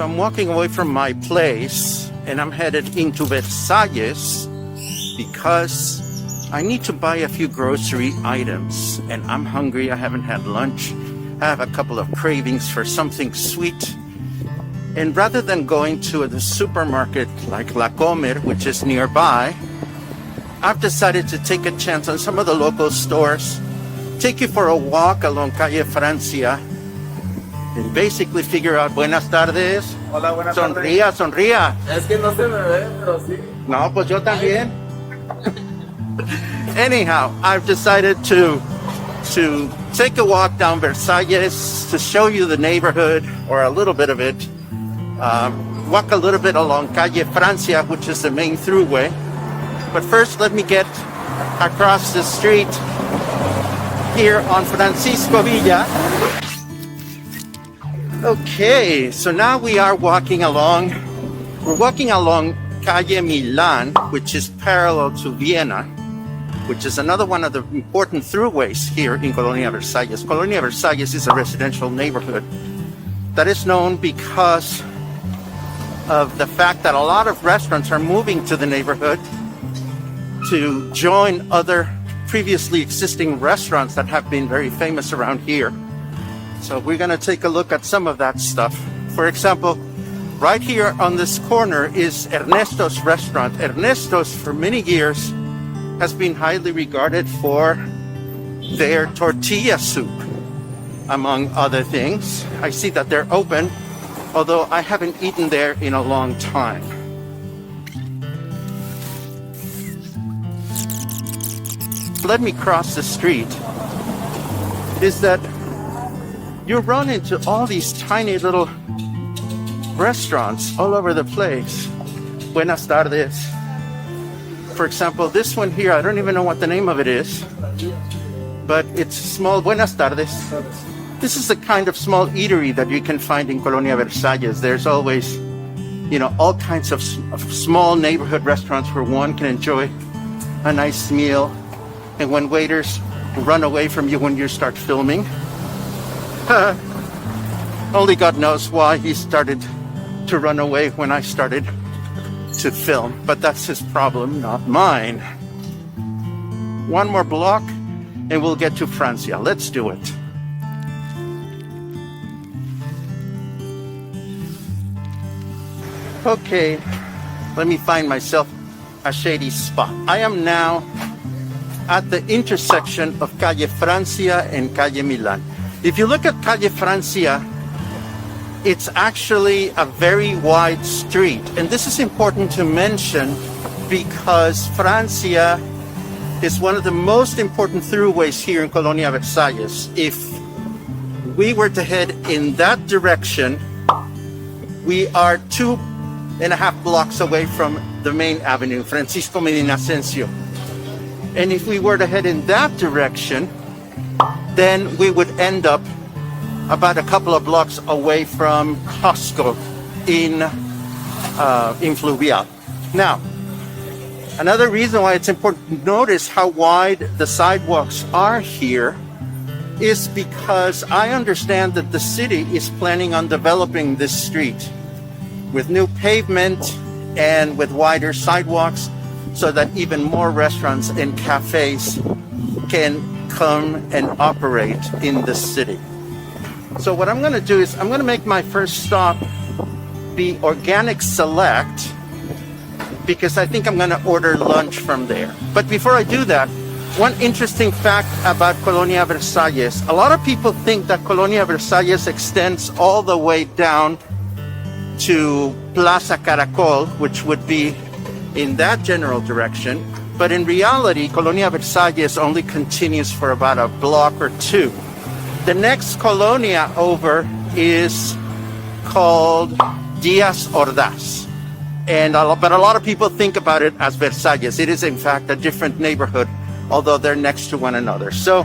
So I'm walking away from my place and I'm headed into Versalles because I need to buy a few grocery items and I'm hungry. I haven't had lunch. I have a couple of cravings for something sweet. And rather than going to the supermarket like La Comer, which is nearby, I've decided to take a chance on some of the local stores, take you for a walk along Calle Francia, and basically figure out, buenas tardes. Hola, buenas Sonría, sonría. Es que no se me ve, pero sí. No, pues yo también. Anyhow, I've decided to take a walk down Versalles to show you the neighborhood, or a little bit of it. Walk a little bit along Calle Francia, which is the main throughway. But first, let me get across the street here on Francisco Villa. Okay, so now we are walking along. We're walking along Calle Milan, which is parallel to Vienna, which is another one of the important throughways here in Colonia Versalles. Colonia Versalles is a residential neighborhood that is known because of the fact that a lot of restaurants are moving to the neighborhood to join other previously existing restaurants that have been very famous around here. So we're going to take a look at some of that stuff. For example, right here on this corner is Ernesto's restaurant. Ernesto's, for many years, has been highly regarded for their tortilla soup, among other things. I see that they're open, although I haven't eaten there in a long time. Let me cross the street. Is that you run into all these tiny little restaurants all over the place. Buenas tardes. For example, this one here, I don't even know what the name of it is, but it's small. Buenas tardes. This is the kind of small eatery that you can find in Colonia Versalles. There's always, all kinds of small neighborhood restaurants where one can enjoy a nice meal. And when waiters run away from you when you start filming, only God knows why he started to run away when I started to film, but that's his problem, not mine. One more block and we'll get to Francia. Let's do it. Okay, let me find myself a shady spot. I am now at the intersection of Calle Francia and Calle Milan. If you look at Calle Francia, it's actually a very wide street. And this is important to mention because Francia is one of the most important throughways here in Colonia Versalles. If we were to head in that direction, we are 2.5 blocks away from the main avenue, Francisco Medina Ascencio. And if we were to head in that direction, then we would end up about a couple of blocks away from Costco in Fluvial. Now, another reason why it's important to notice how wide the sidewalks are here is because I understand that the city is planning on developing this street with new pavement and with wider sidewalks so that even more restaurants and cafes can come and operate in the city. So what I'm going to do is I'm going to make my first stop be Organic Select because I think I'm going to order lunch from there. But before I do that, one interesting fact about Colonia Versalles. A lot of people think that Colonia Versalles extends all the way down to Plaza Caracol, which would be in that general direction. But in reality, Colonia Versalles only continues for about a block or two. The next colonia over is called Diaz Ordaz. But a lot of people think about it as Versalles. It is in fact a different neighborhood, although they're next to one another. So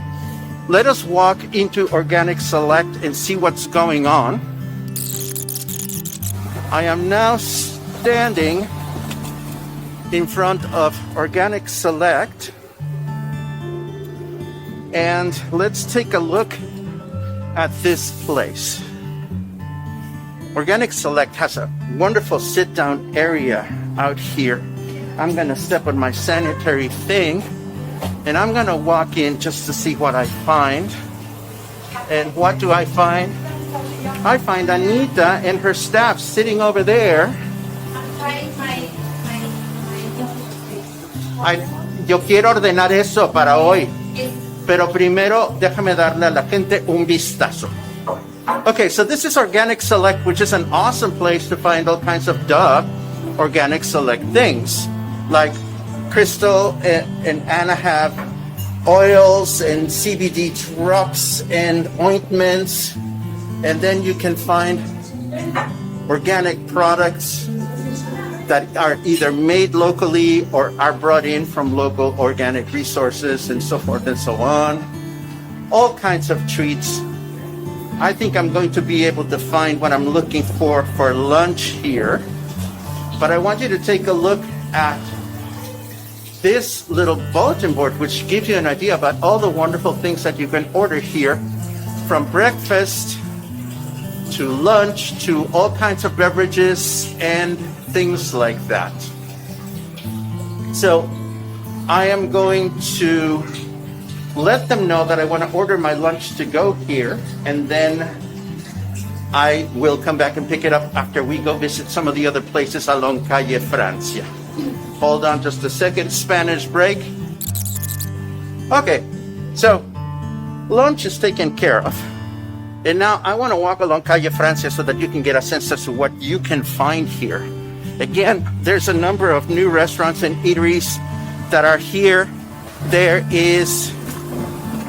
let us walk into Organic Select and see what's going on. I am now standing in front of Organic Select, and let's take a look at this place. Organic Select has a wonderful sit-down area out here. I'm gonna step on my sanitary thing and I'm gonna walk in just to see what I find. And what do I find? I find Anita and her staff sitting over there. Yo quiero ordenar eso para hoy. Pero primero, déjame darle a la gente un vistazo. Okay, so this is Organic Select, which is an awesome place to find all kinds of organic select things. Like Crystal and Anna have oils and CBD drops and ointments. And then you can find organic products that are either made locally or are brought in from local organic resources and so forth and so on. All kinds of treats. I think I'm going to be able to find what I'm looking for lunch here. But I want you to take a look at this little bulletin board, which gives you an idea about all the wonderful things that you can order here, from breakfast to lunch to all kinds of beverages and things like that. So I am going to let them know that I want to order my lunch to go here, and then I will come back and pick it up after we go visit some of the other places along Calle Francia. Hold on just a second, Spanish break. Okay, so lunch is taken care of. And now I want to walk along Calle Francia so that you can get a sense as to what you can find here. Again, there's a number of new restaurants and eateries that are here. There is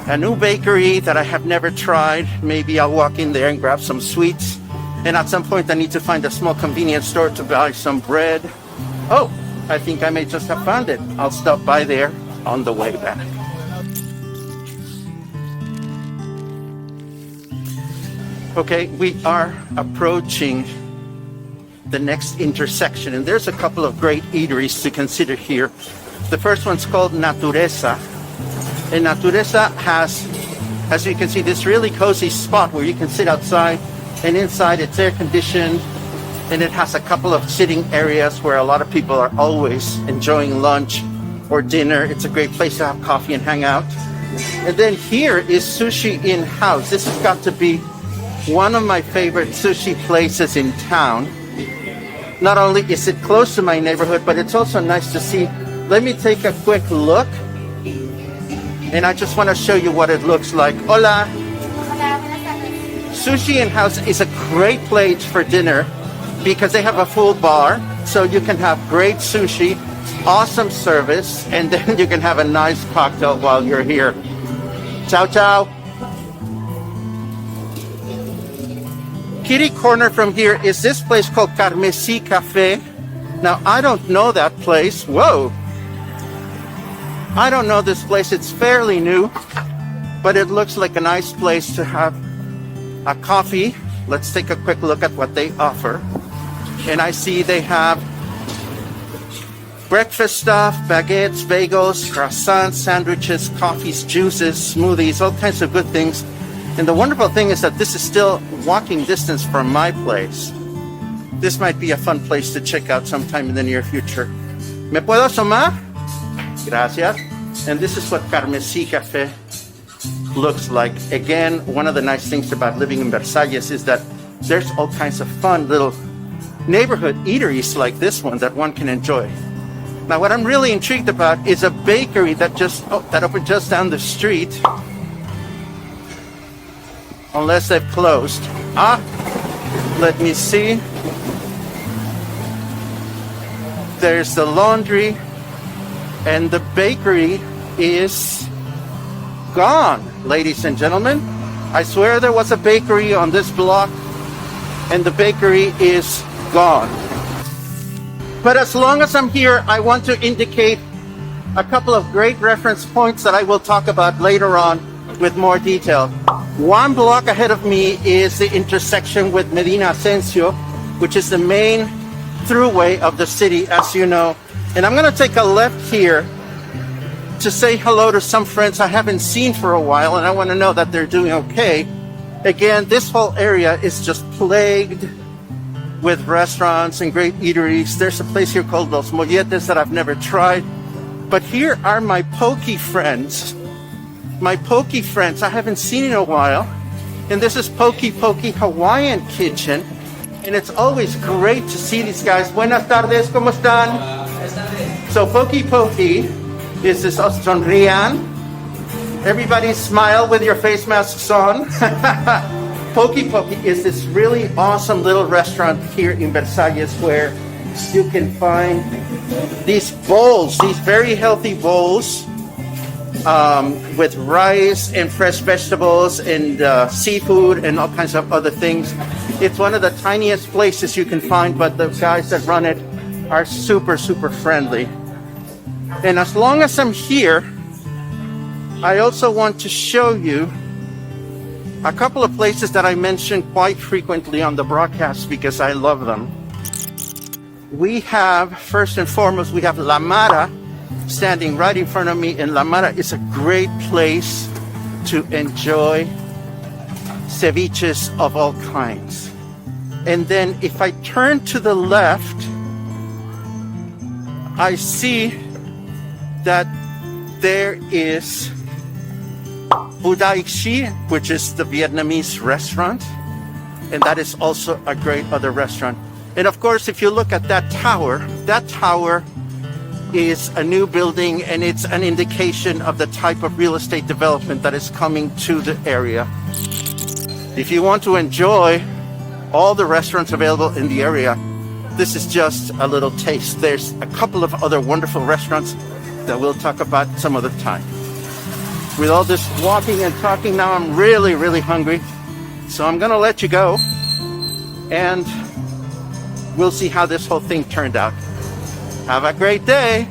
a new bakery that I have never tried. Maybe I'll walk in there and grab some sweets. And at some point I need to find a small convenience store to buy some bread. Oh, I think I may just have found it. I'll stop by there on the way back. Okay, we are approaching the next intersection, and there's a couple of great eateries to consider here. The first one's called Natureza. And Natureza has, as you can see, this really cozy spot where you can sit outside, and inside it's air conditioned, and it has a couple of sitting areas where a lot of people are always enjoying lunch or dinner. It's a great place to have coffee and hang out. And then here is Sushi In House. This has got to be one of my favorite sushi places in town. Not only is it close to my neighborhood, but it's also nice to see. Let me take a quick look. And I just want to show you what it looks like. Hola. Sushi In House is a great place for dinner because they have a full bar, so you can have great sushi, awesome service, and then you can have a nice cocktail while you're here. Ciao, ciao. Kitty corner from here is this place called Carmesí Café. Now, I don't know that place. Whoa. I don't know this place. It's fairly new, but it looks like a nice place to have a coffee. Let's take a quick look at what they offer. And I see they have breakfast stuff, baguettes, bagels, croissants, sandwiches, coffees, juices, smoothies, all kinds of good things. And the wonderful thing is that this is still walking distance from my place. This might be a fun place to check out sometime in the near future. ¿Me puedo asomar? Gracias. And this is what Carmesí Café looks like. Again, one of the nice things about living in Versalles is that there's all kinds of fun little neighborhood eateries like this one that one can enjoy. Now, what I'm really intrigued about is a bakery that opened just down the street. Unless they've closed. Let me see. There's the laundry, and the bakery is gone, ladies and gentlemen. I swear there was a bakery on this block, and the bakery is gone. But as long as I'm here, I want to indicate a couple of great reference points that I will talk about later on with more detail. One block ahead of me is the intersection with Medina Ascencio, which is the main throughway of the city, as you know. And I'm going to take a left here to say hello to some friends I haven't seen for a while, and I want to know that they're doing okay. Again, this whole area is just plagued with restaurants and great eateries. There's a place here called Los Moyetes that I've never tried. But here are my pokey friends. My pokey friends I haven't seen in a while. And this is Pokey Hawaiian Kitchen. And it's always great to see these guys. Buenas tardes, ¿cómo están? So Pokey is this sonrían. Everybody smile with your face masks on. Pokey is this really awesome little restaurant here in Versalles where you can find these bowls, these very healthy bowls with rice and fresh vegetables and seafood and all kinds of other things. It's one of the tiniest places you can find, but the guys that run it are super, super friendly. And as long as I'm here, I also want to show you a couple of places that I mention quite frequently on the broadcast because I love them. We have, first and foremost, we have Lamara standing right in front of me, and Lamara is a great place to enjoy ceviches of all kinds. And then if I turn to the left, I see that there is Buadixi, which is the Vietnamese restaurant, and that is also a great other restaurant. And of course, if you look at that tower is a new building, and it's an indication of the type of real estate development that is coming to the area. If you want to enjoy all the restaurants available in the area, this is just a little taste. There's a couple of other wonderful restaurants that we'll talk about some other time. With all this walking and talking now, I'm really, really hungry. So I'm gonna let you go, and we'll see how this whole thing turned out. Have a great day.